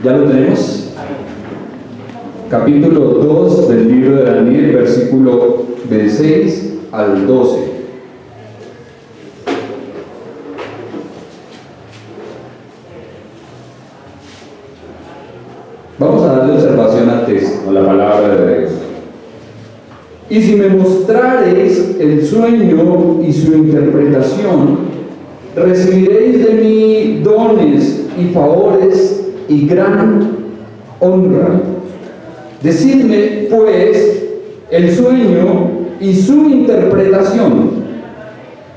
¿Ya lo tenemos? Capítulo 2 del libro de Daniel, versículo del 6 al 12. Vamos a darle observación al texto, a la palabra de Dios. Y si me mostrareis el sueño y su interpretación, recibiréis de mí dones y favores y gran honra. Decidme, pues, el sueño y su interpretación.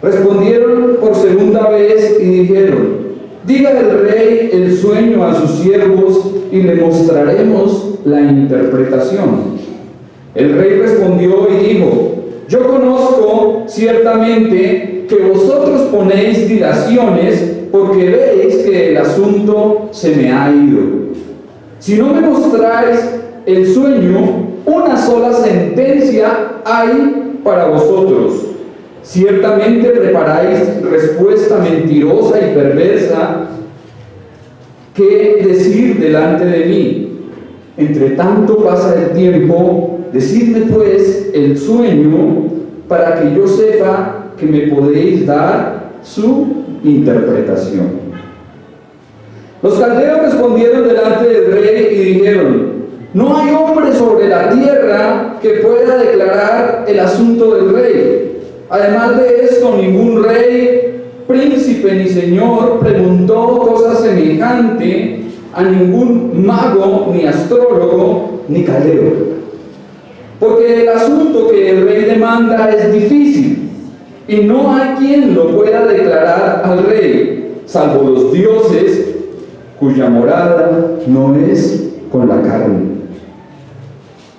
Respondieron por segunda vez y dijeron: diga el rey el sueño a sus siervos y le mostraremos la interpretación. El rey respondió y dijo: yo conozco ciertamente que vosotros ponéis dilaciones porque veis que el asunto se me ha ido. Si no me mostráis el sueño, una sola sentencia hay para vosotros. Ciertamente preparáis respuesta mentirosa y perversa que decir delante de mí. Entre tanto pasa el tiempo, decidme pues el sueño para que yo sepa que me podéis dar su interpretación. Los caldeos respondieron delante del rey y dijeron: no hay hombre sobre la tierra que pueda declarar el asunto del rey. Además de esto, ningún rey, príncipe ni señor preguntó cosa semejante a ningún mago, ni astrólogo, ni caldeo. Porque el asunto que el rey demanda es difícil, y no hay quien lo pueda declarar al rey, salvo los dioses, cuya morada no es con la carne.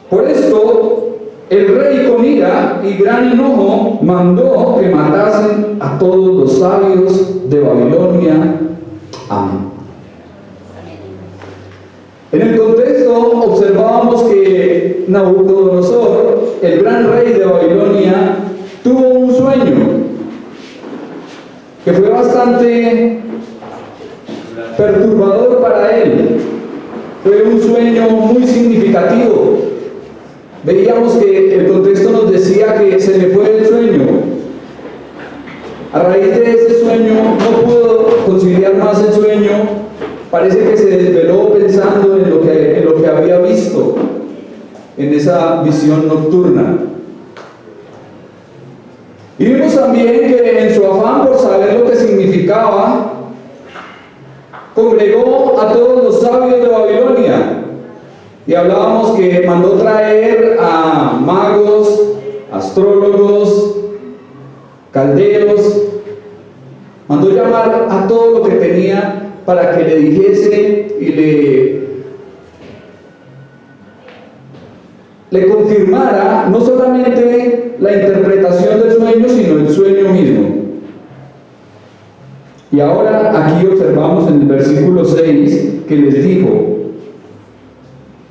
Por esto, el rey con ira y gran enojo mandó que matasen a todos los sabios de Babilonia. Amén. En el contexto observábamos que Nabucodonosor, el gran rey de Babilonia, tuvo un sueño que fue bastante perturbador para él. Fue un sueño muy significativo. Veíamos que el contexto nos decía que se le fue el sueño. A raíz de ese sueño no pudo conciliar más el sueño. Parece que se desveló pensando en lo que había visto en esa visión nocturna. Y vimos también que en su afán por saber lo que significaba, congregó a todos los sabios de Babilonia. Y hablábamos que mandó traer a magos, astrólogos, caldeos, mandó llamar a todo lo que tenía para que le dijese y le confirmara no solamente la interpretación del sueño, sino el sueño mismo. Y ahora aquí observamos en el versículo 6 que les dijo: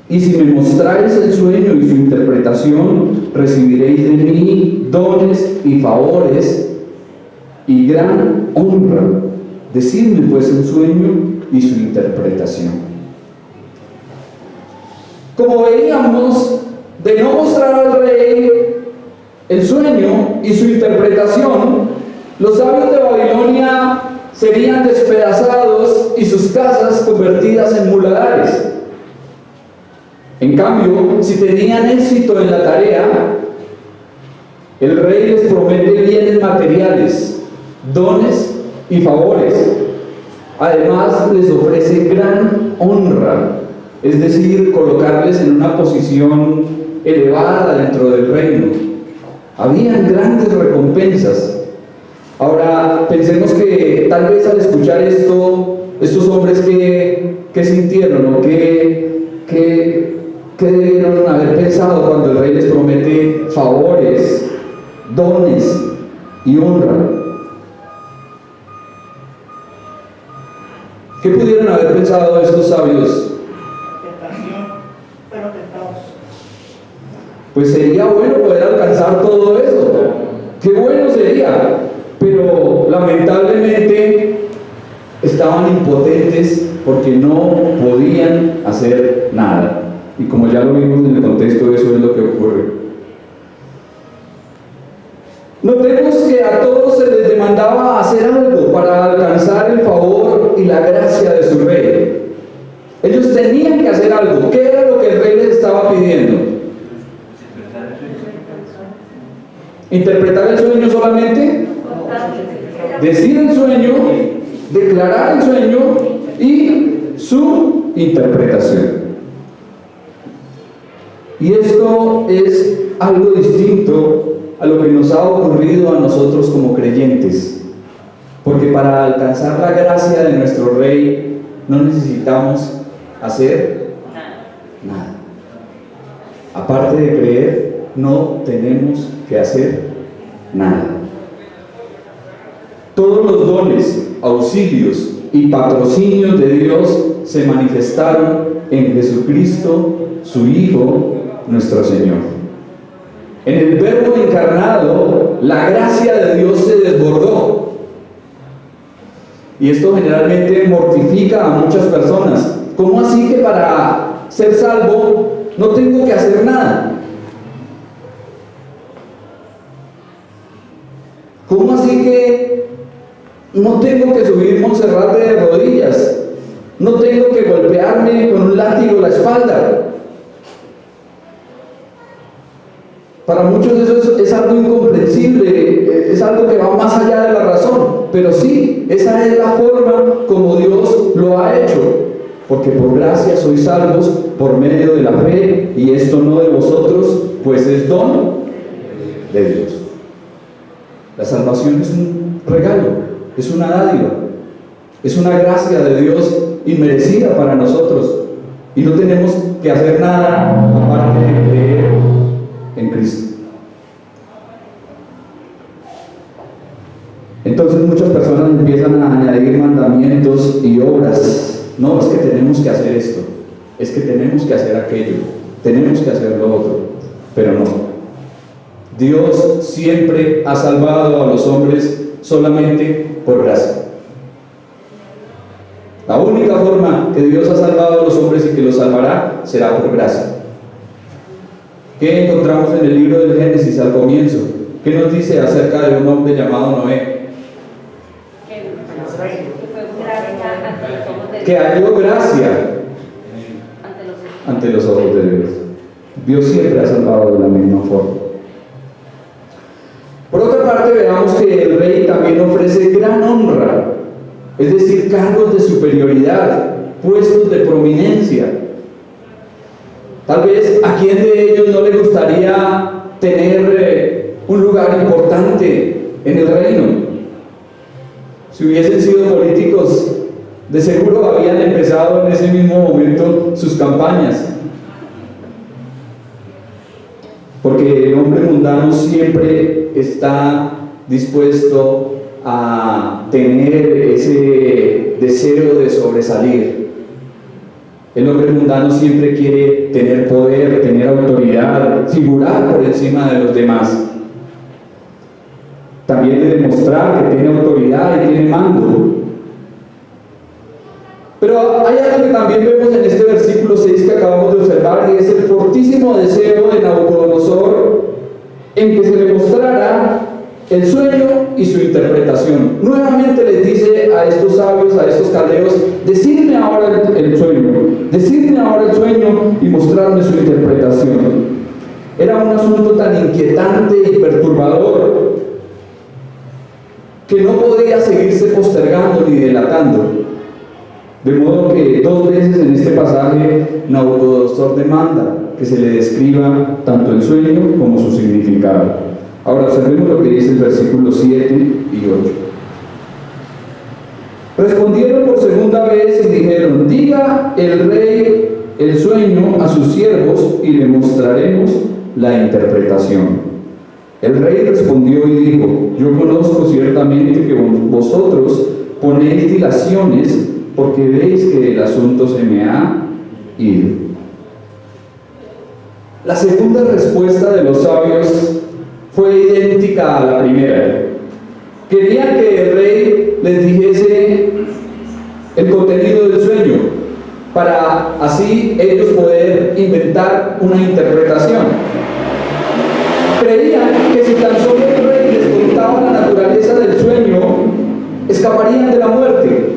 y si me mostráis el sueño y su interpretación, recibiréis de mí dones y favores y gran honra. Decidme pues el sueño y su interpretación. Como veíamos, de no mostrar al rey el sueño y su interpretación, los sabios de Babilonia serían despedazados y sus casas convertidas en muladares. En cambio, si tenían éxito en la tarea, el rey les promete bienes materiales, dones y favores. Además, les ofrece gran honra, es decir, colocarles en una posición elevada dentro del reino. Habían grandes recompensas. Ahora, pensemos que tal vez al escuchar esto, estos hombres que sintieron o que debieron haber pensado cuando el rey les promete favores, dones y honra. ¿Qué pudieron haber pensado estos sabios? Tentación, pero tentados. Pues sería bueno poder alcanzar todo eso. Qué bueno sería. Pero lamentablemente estaban impotentes porque no podían hacer nada. Y como ya lo vimos en el contexto, eso es lo que ocurre. Notemos que a todos se les demandaba hacer algo para alcanzar el favor y la gracia de su rey. Ellos tenían que hacer algo. ¿Qué era lo que el rey les estaba pidiendo? ¿Interpretar el sueño solamente? Decir el sueño, declarar el sueño y su interpretación. Y esto es algo distinto a lo que nos ha ocurrido a nosotros como creyentes, porque para alcanzar la gracia de nuestro Rey no necesitamos hacer nada. Aparte de creer, no tenemos que hacer nada. Todos los dones, auxilios y patrocinios de Dios se manifestaron en Jesucristo, su Hijo, nuestro Señor. En el Verbo encarnado, la gracia de Dios se desbordó. Y esto generalmente mortifica a muchas personas. ¿Cómo así que para ser salvo no tengo que hacer nada? ¿Cómo así que no tengo que subir Monserrate de rodillas? No tengo que golpearme con un látigo la espalda. Para muchos eso es algo incomprensible, es algo que va más allá de la razón, pero sí, esa es la forma como Dios lo ha hecho, porque por gracia sois salvos por medio de la fe, y esto no de vosotros, pues es don de Dios. La salvación es un regalo, es una dádiva, es una gracia de Dios inmerecida para nosotros, y no tenemos que hacer nada aparte de creer en Cristo. Entonces muchas personas empiezan a añadir mandamientos y obras. No, es que tenemos que hacer esto, es que tenemos que hacer aquello, tenemos que hacer lo otro, pero no. Dios siempre ha salvado a los hombres solamente por gracia. La única forma que Dios ha salvado a los hombres y que los salvará será por gracia. ¿Qué encontramos en el libro del Génesis al comienzo? ¿Qué nos dice acerca de un hombre llamado Noé? Que halló gracia ante los ojos de Dios. Dios siempre ha salvado de la misma forma. Por otra parte, veamos que el rey también ofrece gran honra, es decir, cargos de superioridad, puestos de prominencia. Tal vez a quién de ellos no le gustaría tener un lugar importante en el reino. Si hubiesen sido políticos, de seguro habían empezado en ese mismo momento sus campañas. Porque el hombre mundano siempre está dispuesto a tener ese deseo de sobresalir. El hombre mundano siempre quiere tener poder, tener autoridad, figurar por encima de los demás. También de demostrar que tiene autoridad y tiene mando. Pero hay algo que también vemos en este versículo 6 que acabamos de observar, y es el fortísimo deseo de Nabucodonosor en que se le mostrara el sueño y su interpretación. Nuevamente les dice a estos sabios, a estos caldeos: decidme ahora el sueño, decidme ahora el sueño y mostrarme su interpretación. Era un asunto tan inquietante y perturbador que no podía seguirse postergando ni dilatando. De modo que 2 veces en este pasaje Nabucodonosor demanda que se le describa tanto el sueño como su significado. Ahora observemos lo que dice el versículo 7 y 8. Respondieron por segunda vez y dijeron: diga el rey el sueño a sus siervos y le mostraremos la interpretación. El rey respondió y dijo: yo conozco ciertamente que vosotros ponéis dilaciones porque veis que el asunto se me ha ido. La segunda respuesta de los sabios fue idéntica a la primera. Querían que el rey les dijese el contenido del sueño, una interpretación. Creían que si tan solo el rey les contaba la naturaleza del sueño, escaparían de la muerte.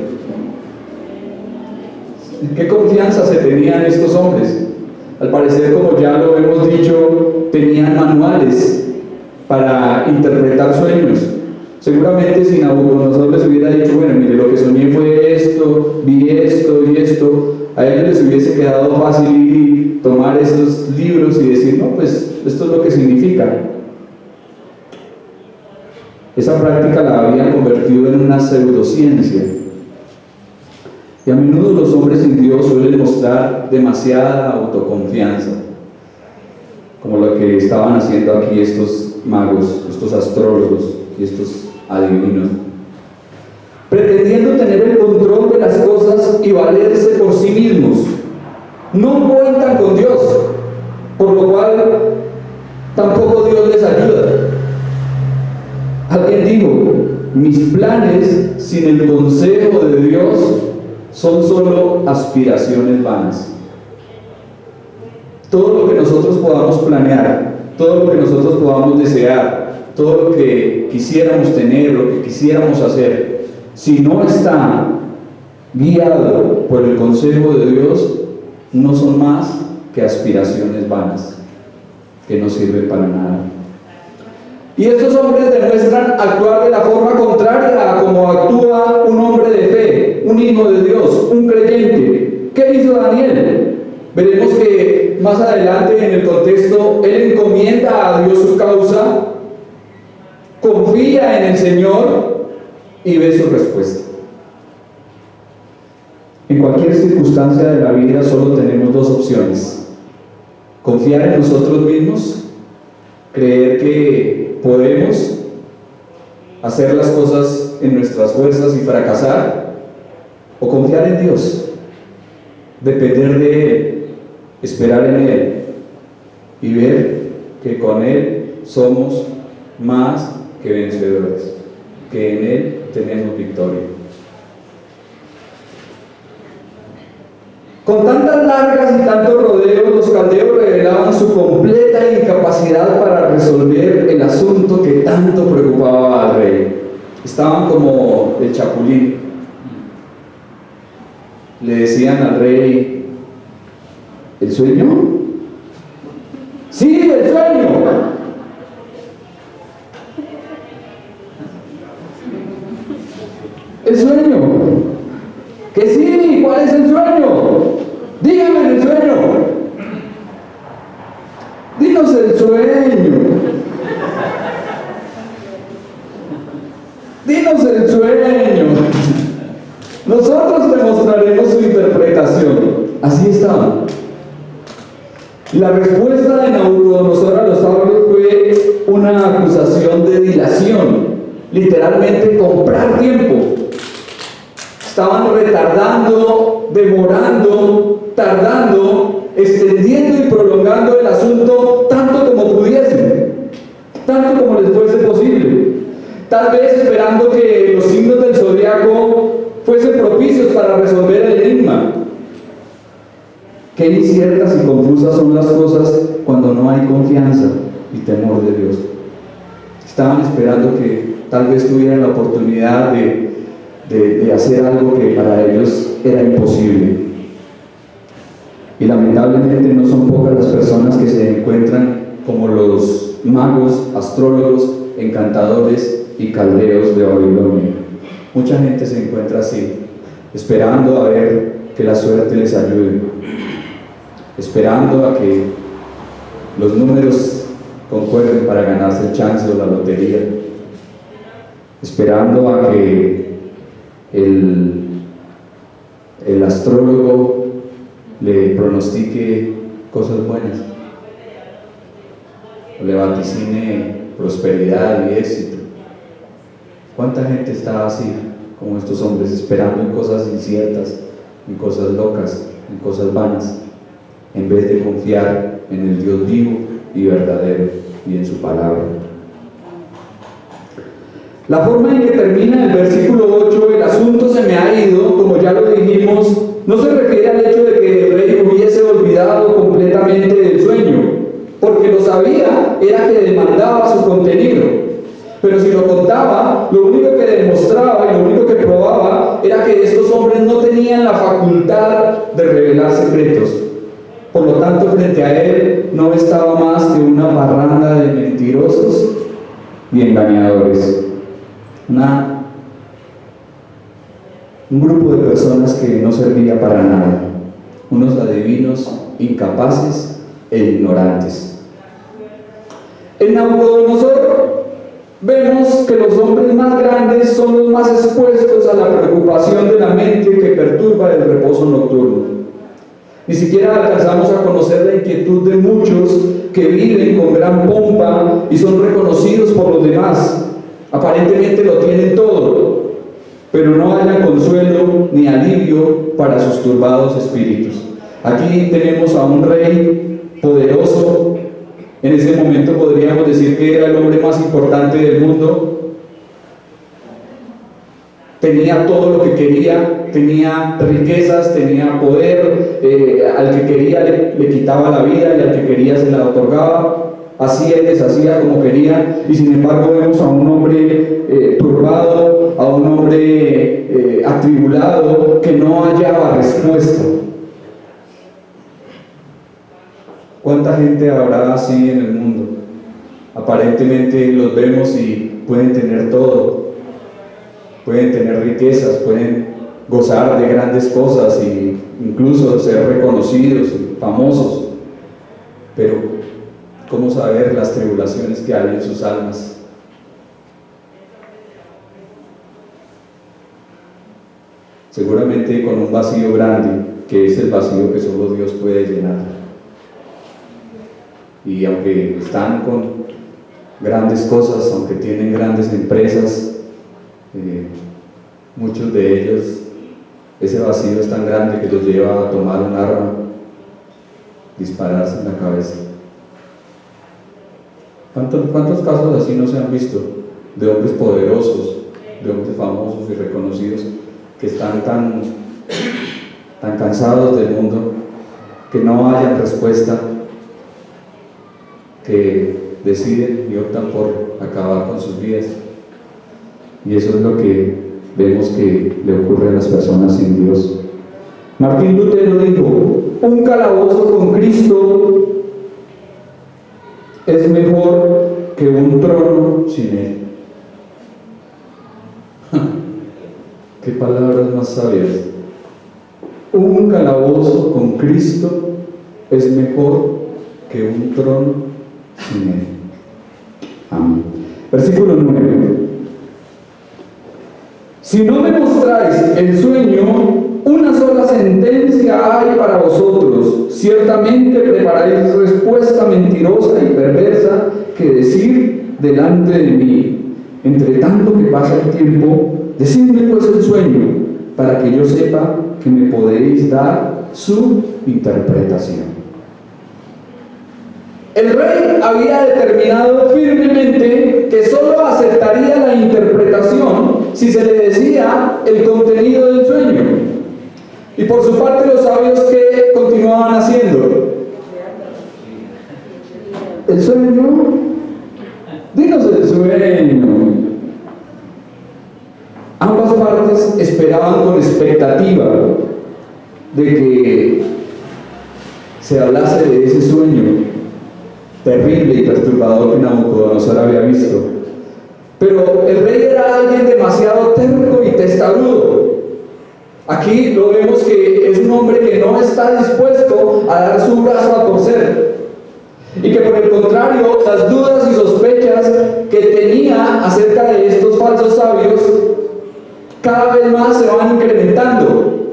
¿Qué confianza se tenían estos hombres? Al parecer, como ya lo hemos dicho, tenían manuales para interpretar sueños. Seguramente si Nabucodonosor les hubiera dicho, bueno, mire, lo que soñé fue esto, vi esto y esto, a ellos les hubiese quedado fácil ir y tomar esos libros y decir, no, pues esto es lo que significa. Esa práctica la habían convertido en una pseudociencia. Y a menudo los hombres sin Dios suelen mostrar demasiada autoconfianza, como lo que estaban haciendo aquí estos magos, estos astrólogos y estos adivinos, pretendiendo tener el control de las cosas y valerse por sí mismos. No cuentan con Dios, por lo cual tampoco Dios les ayuda. Alguien dijo, mis planes sin el consejo de Dios son solo aspiraciones vanas. Todo lo que nosotros podamos planear, todo lo que nosotros podamos desear, todo lo que quisiéramos tener, lo que quisiéramos hacer, si no está guiado por el consejo de Dios, no son más que aspiraciones vanas, que no sirven para nada. Y estos hombres demuestran actuar de la forma contraria a como actúa un hombre de fe, un hijo de Dios, un creyente. ¿Qué hizo Daniel? Veremos que más adelante en el contexto, él encomienda a Dios su causa, confía en el Señor y ve su respuesta. En cualquier circunstancia de la vida solo tenemos dos opciones: confiar en nosotros mismos, creer que podemos hacer las cosas en nuestras fuerzas y fracasar, o confiar en Dios, depender de Él, esperar en Él y ver que con Él somos más que vencedores, que en Él tenemos victoria. Con tantas largas y tantos rodeos, los caldeos revelaban su completa incapacidad para resolver el asunto que tanto preocupaba al rey. Estaban como el chapulín. Le decían al rey, ¿el sueño? ¡Sí, el sueño! ¡El sueño! ¡Que sí! ¿Cuál es el sueño? Dígame el sueño. Dinos el sueño. Dinos el sueño. Nosotros te mostraremos su interpretación. Así estaba. La respuesta de Nabucodonosor a los sabios fue una acusación de dilación, literalmente comprar tiempo. Estaban retardando, demorando, tardando, extendiendo y prolongando el asunto tanto como pudiesen, tanto como les fuese posible. Tal vez esperando que los signos del zodiaco fuesen propicios para resolver el enigma. Qué inciertas y confusas son las cosas cuando no hay confianza y temor de Dios. Estaban esperando que tal vez tuvieran la oportunidad de hacer algo que para ellos era imposible. Y lamentablemente no son pocas las personas que se encuentran como los magos, astrólogos, encantadores y caldeos de Babilonia. Mucha gente se encuentra así, esperando a ver que la suerte les ayude, esperando a que los números concuerden para ganarse el chance o la lotería, esperando a que el astrólogo le pronostique cosas buenas, le vaticine prosperidad y éxito. ¿Cuánta gente está así, como estos hombres, esperando en cosas inciertas, en cosas locas, en cosas vanas, en vez de confiar en el Dios vivo y verdadero y en su palabra? La forma en que termina el versículo 8, el asunto se me ha ido, como ya lo dijimos, no se refiere al hecho de que el rey hubiese olvidado completamente del sueño. Pero si lo contaba, lo único que demostraba y lo único que probaba era que estos hombres no tenían la facultad de revelar secretos. Por lo tanto, frente a él no estaba más que una parranda de mentirosos y engañadores. Un grupo de personas que no servía para nada. Unos adivinos incapaces e ignorantes. En Nabucodonosor vemos que los hombres más grandes son los más expuestos a la preocupación de la mente que perturba el reposo nocturno. Ni siquiera alcanzamos a conocer la inquietud de muchos que viven con gran pompa y son reconocidos por los demás. Aparentemente lo tienen todo, pero no hallan consuelo ni alivio para sus turbados espíritus. Aquí tenemos a un rey poderoso. En ese momento podríamos decir que era el hombre más importante del mundo. Tenía todo lo que quería, tenía riquezas, tenía poder, al que quería le quitaba la vida y al que quería se la otorgaba, hacía y deshacía como quería, y sin embargo vemos a un hombre turbado, a un hombre atribulado que no hallaba respuesta. ¿Cuánta gente habrá así en el mundo? Aparentemente los vemos y pueden tener todo, pueden tener riquezas, pueden gozar de grandes cosas e incluso ser reconocidos y famosos, pero ¿cómo saber las tribulaciones que hay en sus almas? Seguramente con un vacío grande, que es el vacío que solo Dios puede llenar. Y aunque están con grandes cosas, aunque tienen grandes empresas, muchos de ellos, ese vacío es tan grande que los lleva a tomar un arma, dispararse en la cabeza. ¿Cuántos casos así no se han visto? De hombres poderosos, de hombres famosos y reconocidos, que están tan cansados del mundo, que no hayan respuesta, que deciden y optan por acabar con sus vidas. Y eso es lo que vemos que le ocurre a las personas sin Dios. Martín Lutero dijo: un calabozo con Cristo es mejor que un trono sin Él. Qué palabras más sabias. Un calabozo con Cristo es mejor que un trono sin Él. Amén. Versículo 9. Si no me mostráis el sueño, una sola sentencia hay para vosotros. Ciertamente preparáis respuesta mentirosa y perversa que decir delante de mí. Entre tanto que pasa el tiempo, decidme pues el sueño, para que yo sepa que me podéis dar su interpretación. El rey había determinado firmemente que solo aceptaría la interpretación si se le decía el contenido del sueño. Y por su parte los sabios, ¿qué continuaban haciendo? ¿El sueño? Dinos el sueño. Ambas partes esperaban con expectativa de que se hablase de ese sueño terrible y perturbador que Nabucodonosor había visto. Pero el rey era alguien demasiado terco y testarudo. Aquí lo vemos que es un hombre que no está dispuesto a dar su brazo a torcer, y que por el contrario, las dudas y sospechas que tenía acerca de estos falsos sabios cada vez más se van incrementando.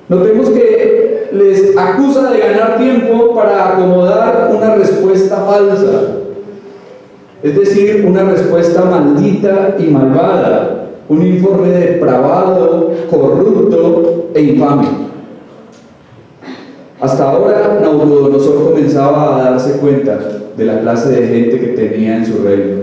Notemos que les acusa de ganar tiempo para acomodar una respuesta falsa, es decir, una respuesta maldita y malvada, un informe depravado, corrupto e infame. Hasta ahora Nabucodonosor comenzaba a darse cuenta de la clase de gente que tenía en su reino,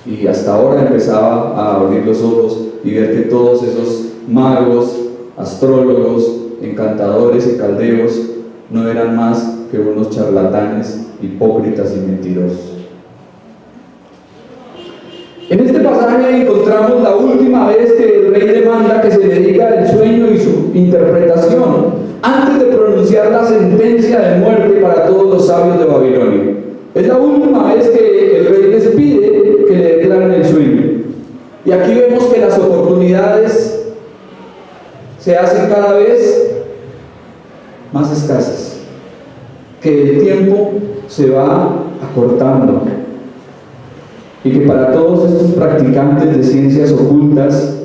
y hasta ahora empezaba a abrir los ojos y ver que todos esos magos, astrólogos, encantadores y caldeos no eran más que unos charlatanes, hipócritas y mentirosos. En este pasaje encontramos la última vez que el rey demanda que se le diga el sueño y su interpretación antes de pronunciar la sentencia de muerte para todos los sabios de Babilonia. Es la última vez que el rey les pide que le declaren el sueño. Y aquí vemos que las oportunidades se hacen cada vez más escasas, que el tiempo se va acortando y que para todos estos practicantes de ciencias ocultas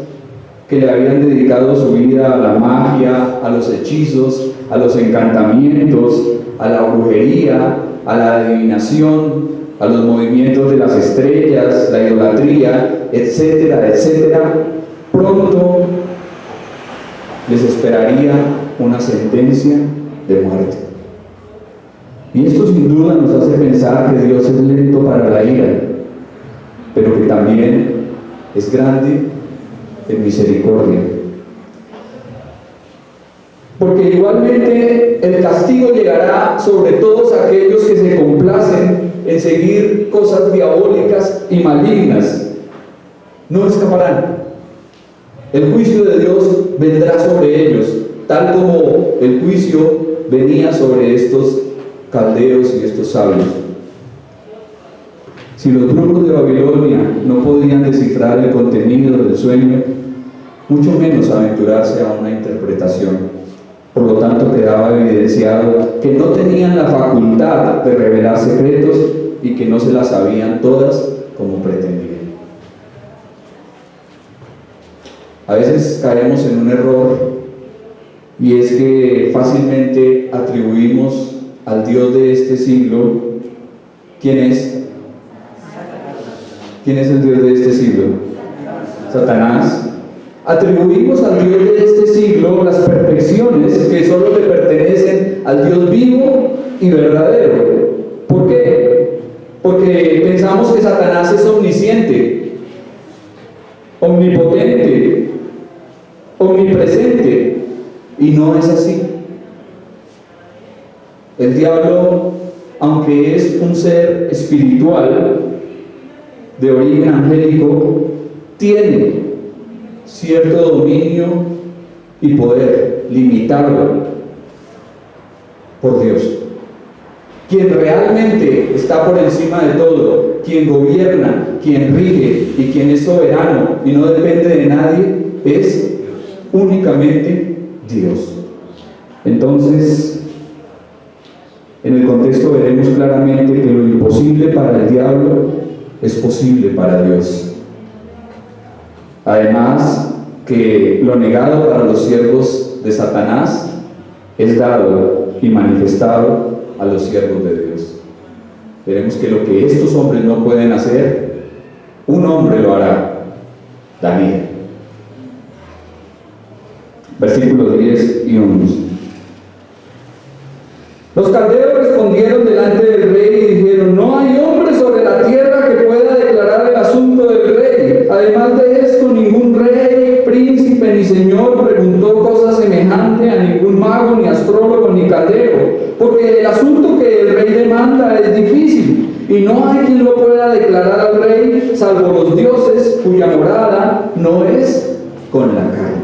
que le habían dedicado su vida a la magia, a los hechizos, a los encantamientos, a la brujería, a la adivinación, a los movimientos de las estrellas, la idolatría, etcétera, etcétera, pronto les esperaría una sentencia de muerte. Y esto sin duda nos hace pensar que Dios es lento para la ira, pero que también es grande en misericordia. Porque igualmente el castigo llegará sobre todos aquellos que se complacen en seguir cosas diabólicas y malignas. No escaparán. El juicio de Dios vendrá sobre ellos, tal como el juicio venía sobre estos caldeos y estos sabios. Si los brujos de Babilonia no podían descifrar el contenido del sueño, mucho menos aventurarse a una interpretación. Por lo tanto, quedaba evidenciado que no tenían la facultad de revelar secretos y que no se las sabían todas como pretendían. A veces caemos en un error, y es que fácilmente atribuimos al Dios de este siglo. ¿Quién es? ¿Quién es el Dios de este siglo? Satanás. Atribuimos al Dios de este siglo las perfecciones que solo le pertenecen al Dios vivo y verdadero. ¿Por qué? Porque pensamos que Satanás es omnisciente, omnipotente, omnipresente, y no es así. El diablo, aunque es un ser espiritual de origen angélico, tiene cierto dominio y poder limitado por Dios. Quien realmente está por encima de todo, quien gobierna, quien rige y quien es soberano y no depende de nadie, es únicamente Dios. Entonces, en el contexto veremos claramente que lo imposible para el diablo es posible para Dios. Además, que lo negado para los siervos de Satanás es dado y manifestado a los siervos de Dios. Veremos que lo que estos hombres no pueden hacer, un hombre lo hará: Daniel. Versículos 10 y 11. Los caldeos respondieron delante del rey y dijeron: no hay hombre sobre la tierra que pueda declarar el asunto del rey. Además de esto, ningún rey, príncipe ni señor preguntó cosa semejante a ningún mago, ni astrólogo, ni caldeo, porque el asunto que el rey demanda es difícil, y no hay quien lo pueda declarar al rey, salvo los dioses cuya morada no es con la carne.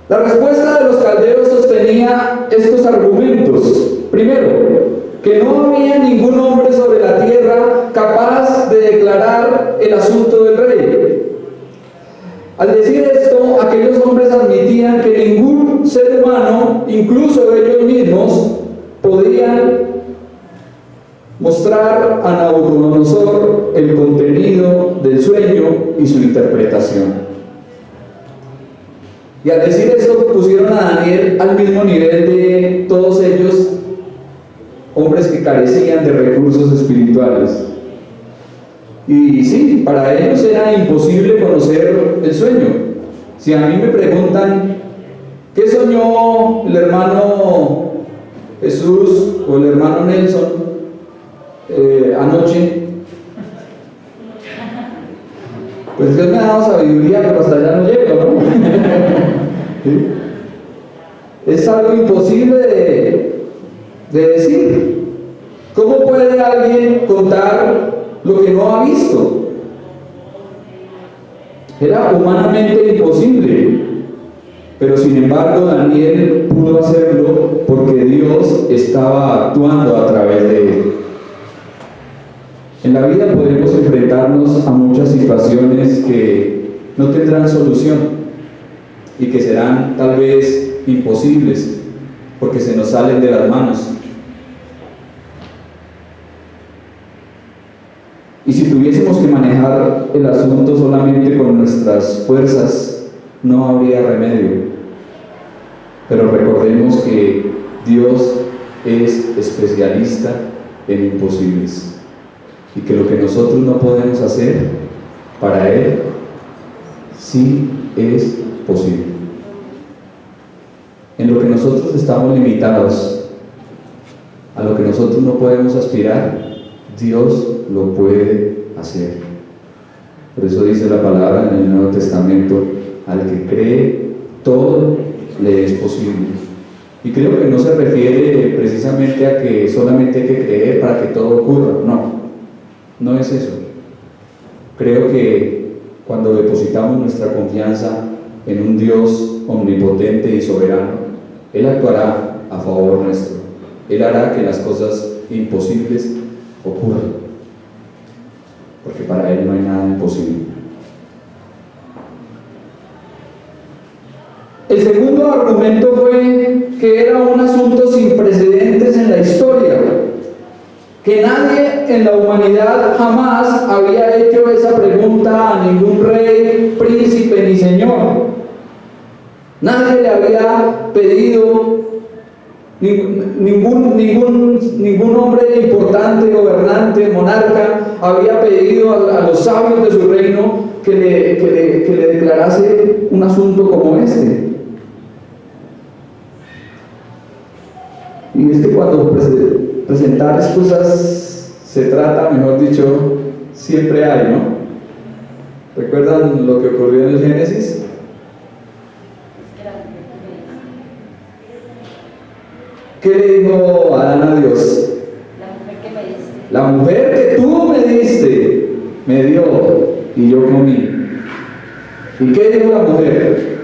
La respuesta de los caldeos sostenía estos argumentos. Primero, que no había ningún hombre sobre la tierra capaz de declarar el asunto del rey. Al decir esto, aquellos hombres admitían que ningún ser humano, incluso ellos mismos, podían mostrar a Nabucodonosor el contenido del sueño y su interpretación. Y al decir esto, pusieron a Daniel al mismo nivel de todos ellos, hombres que carecían de recursos espirituales. Y sí, para ellos era imposible conocer el sueño. Si a mí me preguntan ¿qué soñó el hermano Jesús o el hermano Nelson anoche? Pues Dios me ha dado sabiduría, pero hasta allá no llego, ¿no? ¿Sí? Es algo imposible de decir. ¿Cómo puede alguien contar lo que no ha visto. Era humanamente imposible, pero sin embargo Daniel pudo hacerlo porque Dios estaba actuando a través de él. En la vida podemos enfrentarnos a muchas situaciones que no tendrán solución y que serán tal vez imposibles porque se nos salen de las manos. Y si tuviésemos que manejar el asunto solamente con nuestras fuerzas, no habría remedio. Pero recordemos que Dios es especialista en imposibles y que lo que nosotros no podemos hacer, para Él sí es posible. En lo que nosotros estamos limitados, a lo que nosotros no podemos aspirar, Dios lo puede hacer. Por eso dice la palabra en el Nuevo Testamento: al que cree, todo le es posible. Y creo que no se refiere precisamente a que solamente hay que creer para que todo ocurra. No es eso. Creo que cuando depositamos nuestra confianza en un Dios omnipotente y soberano, Él actuará a favor nuestro. Él hará que las cosas imposibles ocurran, porque para Él no hay nada imposible. El segundo argumento fue que era un asunto sin precedentes en la historia, que nadie en la humanidad jamás había hecho esa pregunta a ningún rey, príncipe ni señor. Nadie le había pedido, ningún hombre importante, gobernante, monarca, había pedido a los sabios de su reino que le declarase un asunto como este. Y es que cuando presentar excusas se trata, mejor dicho, siempre hay, ¿no? ¿Recuerdan lo que ocurrió en el Génesis? ¿Qué le dijo Adán a Dios? La mujer que tú me diste, me dio y yo comí. ¿Y qué dijo la mujer?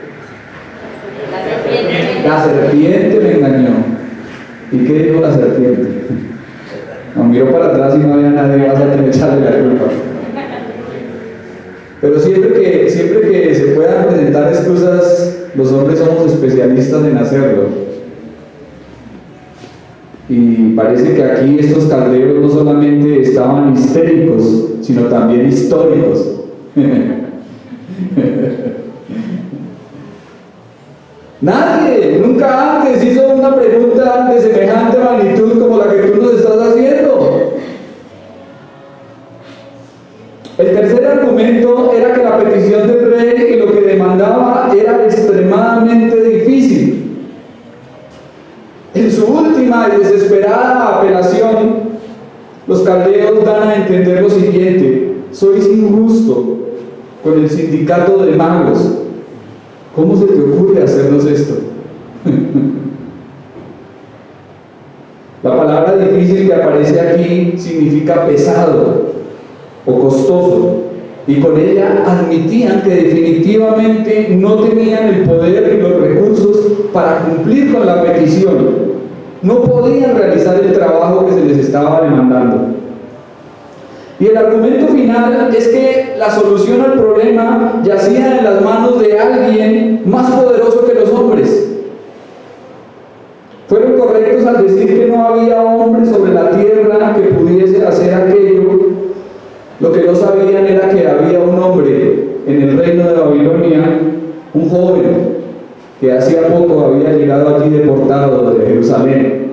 La serpiente me engañó. ¿Y qué dijo la serpiente? No, miró para atrás y no había nadie más a quien echarle la culpa. Pero siempre que se puedan presentar excusas, los hombres somos especialistas en hacerlo. Y parece que aquí estos caldeos no solamente estaban histéricos, sino también históricos. Nadie nunca antes hizo una pregunta de semejante magnitud como la que tú nos estás haciendo. El tercer argumento era que la petición del rey y lo que demandaba era extremadamente difícil. En su última y desesperada apelación, los caldeos dan a entender lo siguiente: sois injusto con el sindicato de magos. ¿Cómo se te ocurre hacernos esto? La palabra difícil que aparece aquí significa pesado o costoso, y con ella admitían que definitivamente no tenían el poder ni los recursos para cumplir con la petición. No podían realizar el trabajo que se les estaba demandando. Y el argumento final es que la solución al problema yacía en las manos de alguien más poderoso que los hombres. Fueron correctos al decir que no había hombre sobre la tierra que pudiese hacer aquello. Lo que no sabían era que había un hombre en el reino de Babilonia, un joven que hacía poco había llegado allí deportado de Jerusalén,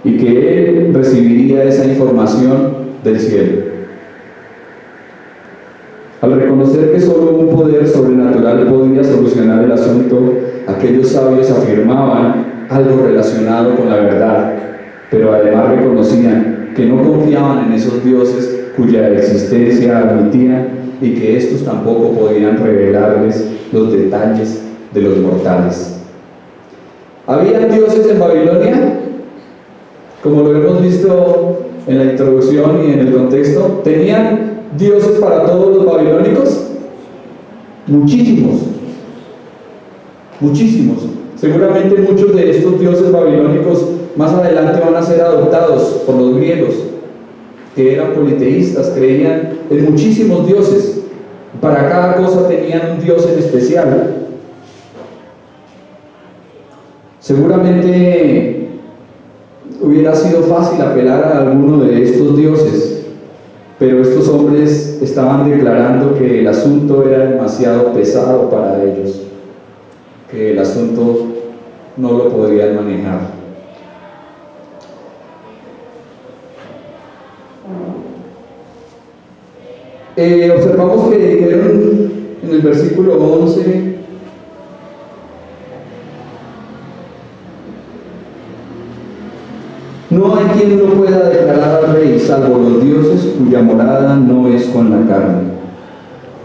y que él recibiría esa información del cielo. Al reconocer que solo un poder sobrenatural podía solucionar el asunto, aquellos sabios afirmaban algo relacionado con la verdad, pero además reconocían que no confiaban en esos dioses cuya existencia admitían y que estos tampoco podían revelarles los detalles de los mortales. ¿Había dioses en Babilonia? Como lo hemos visto en la introducción y en el contexto, ¿tenían dioses para todos los babilónicos? Muchísimos, muchísimos. Seguramente muchos de estos dioses babilónicos más adelante van a ser adoptados por los griegos, que eran politeístas, creían en muchísimos dioses. Para cada cosa tenían un dios en especial. Seguramente hubiera sido fácil apelar a alguno de estos dioses, pero estos hombres estaban declarando que el asunto era demasiado pesado para ellos, que el asunto no lo podrían manejar. Observamos que dijeron en el versículo 11: no hay quien lo pueda declarar al rey, salvo los dioses cuya morada no es con la carne.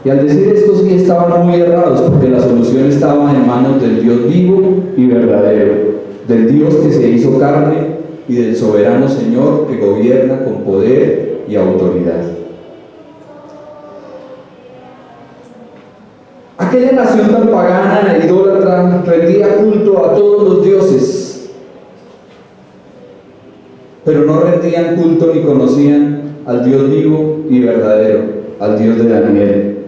Y al decir esto sí estaban muy errados, porque la solución estaba en manos del Dios vivo y verdadero, del Dios que se hizo carne y del soberano Señor que gobierna con poder y autoridad. Aquella nación tan pagana e idólatra rendía culto a todos los dioses, pero no rendían culto ni conocían al Dios vivo y verdadero, al Dios de Daniel.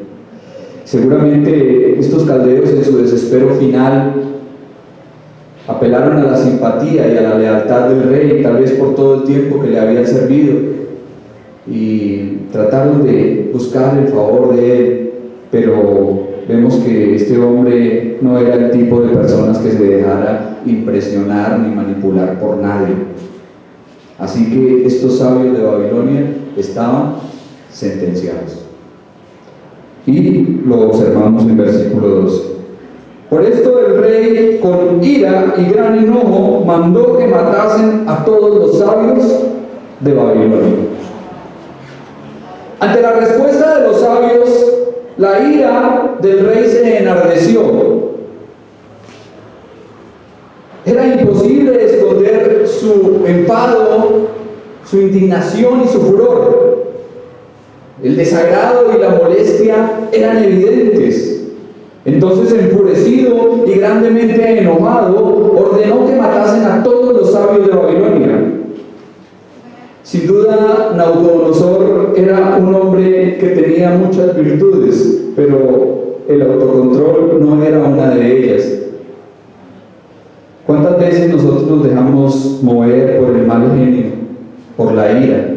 Seguramente estos caldeos, en su desespero final, apelaron a la simpatía y a la lealtad del rey, tal vez por todo el tiempo que le habían servido, y trataron de buscar el favor de él, pero vemos que este hombre no era el tipo de personas que se dejara impresionar ni manipular por nadie. Así que estos sabios de Babilonia estaban sentenciados. Y lo observamos en versículo 12. Por esto el rey, con ira y gran enojo, mandó que matasen a todos los sabios de Babilonia. Ante la respuesta de los sabios, la ira del rey se enardeció. Era imposible esconder su enfado, su indignación y su furor. El desagrado y la molestia eran evidentes. Entonces, enfurecido y grandemente enojado, ordenó que matasen a todos los sabios de Babilonia. Sin duda, Nabucodonosor era un hombre que tenía muchas virtudes, pero el autocontrol no era una de ellas. ¿Cuántas veces nosotros nos dejamos mover por el mal genio, por la ira,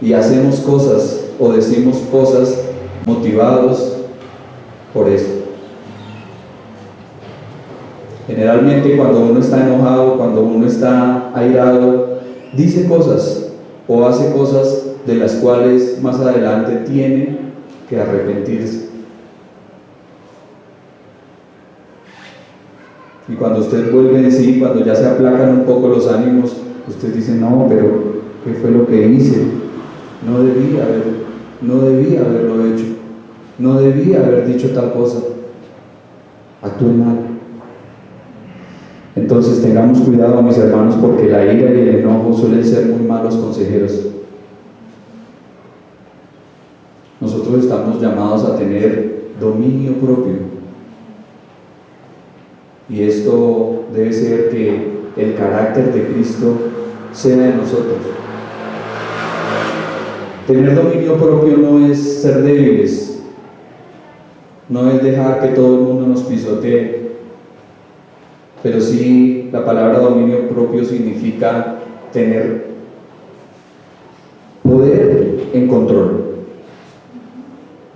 y hacemos cosas o decimos cosas motivados por eso? Generalmente cuando uno está enojado, cuando uno está airado, dice cosas o hace cosas de las cuales más adelante tiene que arrepentirse. Y cuando usted vuelve en sí, cuando ya se aplacan un poco los ánimos, usted dice: no, pero ¿qué fue lo que hice? No debía haberlo hecho, no debía haber dicho tal cosa, actué mal. Entonces tengamos cuidado, mis hermanos, porque la ira y el enojo suelen ser muy malos consejeros. Nosotros estamos llamados a tener dominio propio, y esto debe ser que el carácter de Cristo sea en nosotros. Tener dominio propio no es ser débiles, no es dejar que todo el mundo nos pisotee, pero sí la palabra dominio propio significa tener poder en control.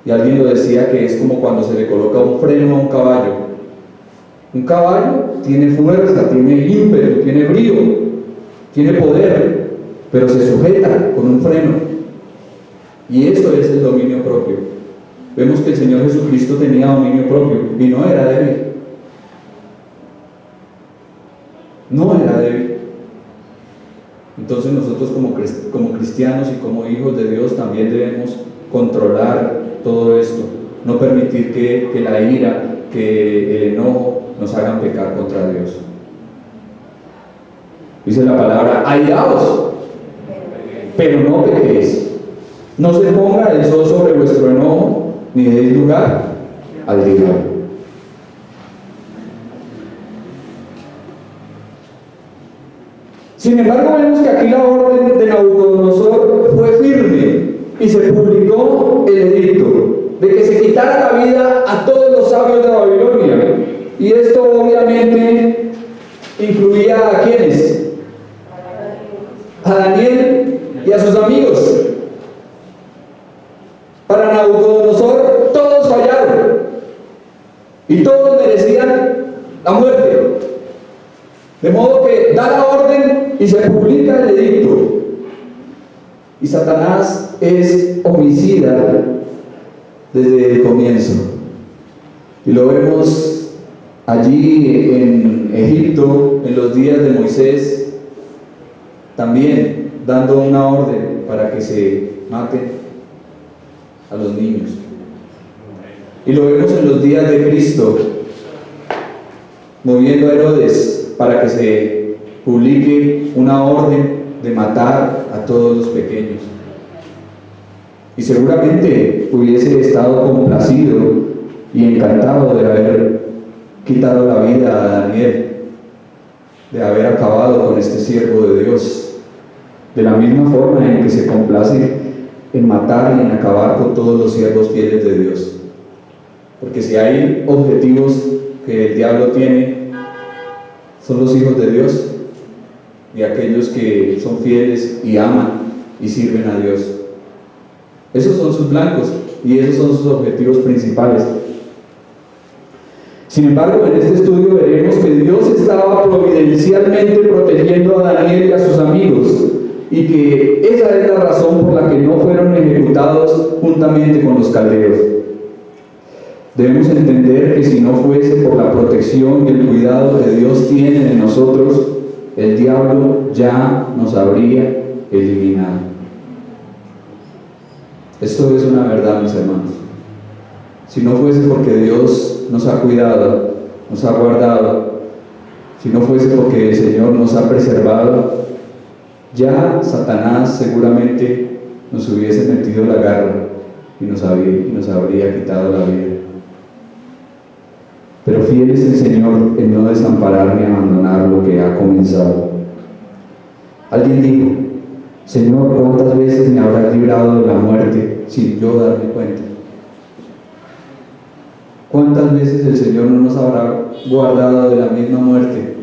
Y alguien lo decía, que es como cuando se le coloca un freno a un caballo. Un caballo tiene fuerza, tiene ímpetu, tiene brío, tiene poder, pero se sujeta con un freno. Y eso es el dominio propio. Vemos que el Señor Jesucristo tenía dominio propio y no era débil. No era débil. Entonces nosotros como cristianos y como hijos de Dios también debemos controlar todo esto, no permitir que la ira, que el enojo nos hagan pecar contra Dios. Dice la palabra: airaos, pero no pequéis. No se ponga el sol sobre vuestro enojo, ni deis lugar al diablo. Sin embargo, vemos que aquí la orden de Nabucodonosor fue firme y se publicó el edicto de que se quitara la vida a todos los sabios de Babilonia. Y esto obviamente incluía a quienes, a Daniel y a sus amigos. Para Nabucodonosor todos fallaron y todos merecían la muerte. De modo que da la orden y se publica el edicto. Y Satanás es homicida desde el comienzo. Y lo vemos allí en Egipto, en los días de Moisés, también dando una orden para que se maten a los niños. Y lo vemos en los días de Cristo, moviendo a Herodes para que se publique una orden de matar a todos los pequeños. Y seguramente hubiese estado complacido y encantado de haber quitado la vida a Daniel, de haber acabado con este siervo de Dios, de la misma forma en que se complace en matar y en acabar con todos los siervos fieles de Dios. Porque si hay objetivos que el diablo tiene, son los hijos de Dios y aquellos que son fieles y aman y sirven a Dios. Esos son sus blancos y esos son sus objetivos principales. Sin embargo, en este estudio veremos que Dios estaba providencialmente protegiendo a Daniel y a sus amigos, y que esa es la razón por la que no fueron ejecutados juntamente con los caldeos. Debemos entender que si no fuese por la protección y el cuidado que Dios tiene de nosotros, el diablo ya nos habría eliminado. Esto es una verdad, mis hermanos. Si no fuese porque Dios nos ha cuidado, nos ha guardado, si no fuese porque el Señor nos ha preservado, ya Satanás seguramente nos hubiese metido la garra y nos habría quitado la vida. Pero fiel es el Señor en no desamparar ni abandonar lo que ha comenzado. Alguien dijo: Señor, ¿cuántas veces me habrás librado de la muerte sin yo darme cuenta? ¿Cuántas veces el Señor no nos habrá guardado de la misma muerte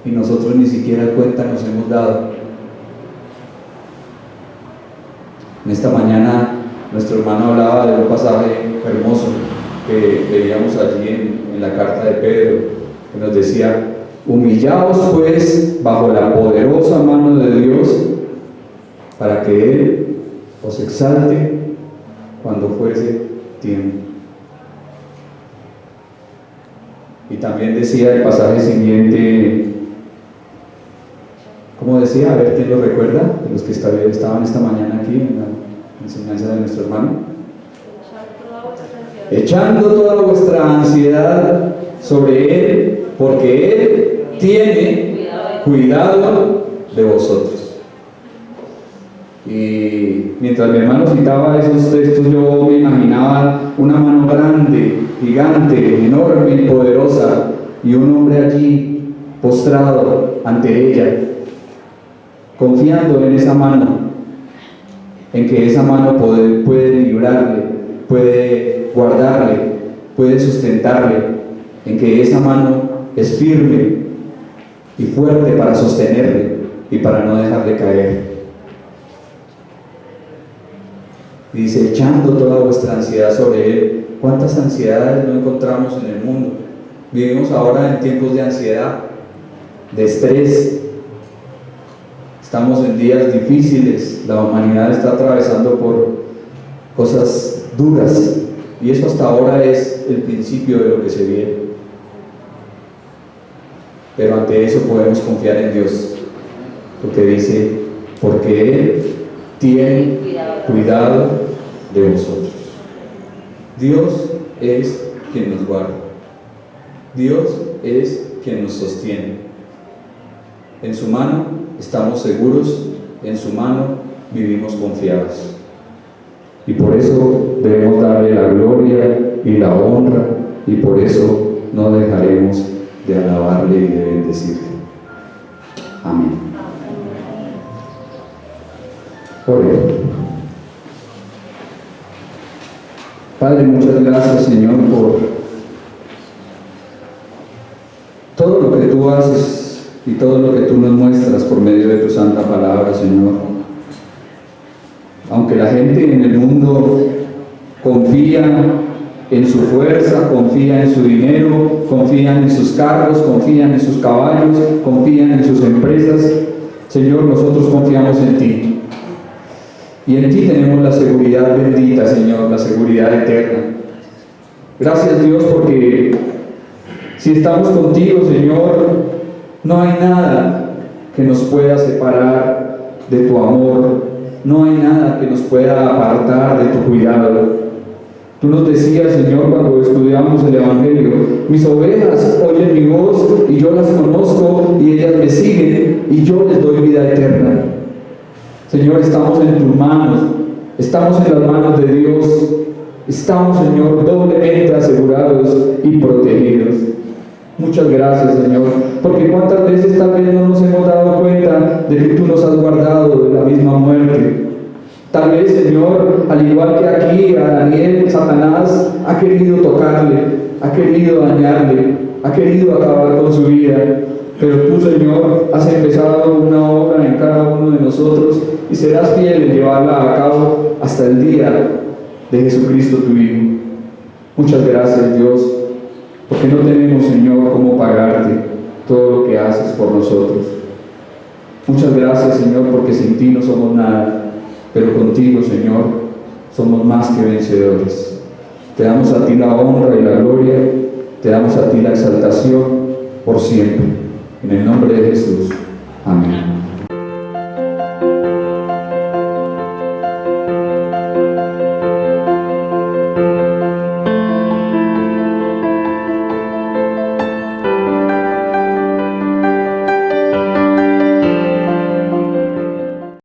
y nosotros ni siquiera cuenta nos hemos dado? En esta mañana nuestro hermano hablaba de un pasaje hermoso que veíamos allí en la carta de Pedro, que nos decía: humillaos pues bajo la poderosa mano de Dios, para que Él os exalte cuando fuese tiempo. Y también decía el pasaje siguiente, ¿cómo decía? A ver, ¿quién lo recuerda? De los que estaban esta mañana aquí en la enseñanza de nuestro hermano. Echando toda vuestra ansiedad sobre Él, porque Él tiene cuidado de vosotros. Y mientras mi hermano citaba esos textos, yo me imaginaba una mano grande, gigante, enorme y poderosa, y un hombre allí postrado ante ella, confiando en esa mano, en que esa mano puede librarle, puede guardarle, puede sustentarle, en que esa mano es firme y fuerte para sostenerle y para no dejarle caer. Dice: echando toda vuestra ansiedad sobre Él. ¿Cuántas ansiedades no encontramos en el mundo? Vivimos ahora en tiempos de ansiedad, de estrés. Estamos en días difíciles. La humanidad está atravesando por cosas duras, y eso hasta ahora es el principio de lo que se viene. Pero ante eso podemos confiar en Dios, porque dice: porque Él tiene cuidado de vosotros. Dios es quien nos guarda. Dios es quien nos sostiene. En su mano estamos seguros en su mano vivimos confiados. Y por eso debemos darle la gloria y la honra, y por eso no dejaremos de alabarle y de bendecirle. Amén. Oremos. Padre, muchas gracias, Señor, por todo lo que tú haces y todo lo que tú nos muestras por medio de tu santa palabra, Señor. Aunque la gente en el mundo confía en su fuerza, confía en su dinero, confían en sus carros, confían en sus caballos, confían en sus empresas, Señor, nosotros confiamos en ti. Y en ti tenemos la seguridad bendita, Señor, la seguridad eterna. Gracias, Dios, porque si estamos contigo, Señor, no hay nada que nos pueda separar de tu amor, no hay nada que nos pueda apartar de tu cuidado. Tú nos decías, Señor, cuando estudiamos el Evangelio, mis ovejas oyen mi voz y yo las conozco y ellas me siguen y yo les doy vida eterna. Señor, estamos en tus manos, estamos en las manos de Dios, estamos, Señor, doblemente asegurados y protegidos. Muchas gracias, Señor, porque cuántas veces tal vez no nos hemos dado cuenta de que tú nos has guardado de la misma muerte. Tal vez, Señor, al igual que aquí a Daniel, Satanás ha querido tocarle, ha querido dañarle, ha querido acabar con su vida. Pero tú, Señor, has empezado una obra en cada uno de nosotros y serás fiel en llevarla a cabo hasta el día de Jesucristo tu Hijo. Muchas gracias, Dios, porque no tenemos, Señor, cómo pagarte todo lo que haces por nosotros. Muchas gracias, Señor, porque sin ti no somos nada, pero contigo, Señor, somos más que vencedores. Te damos a ti la honra y la gloria, te damos a ti la exaltación por siempre. En el nombre de Jesús. Amén.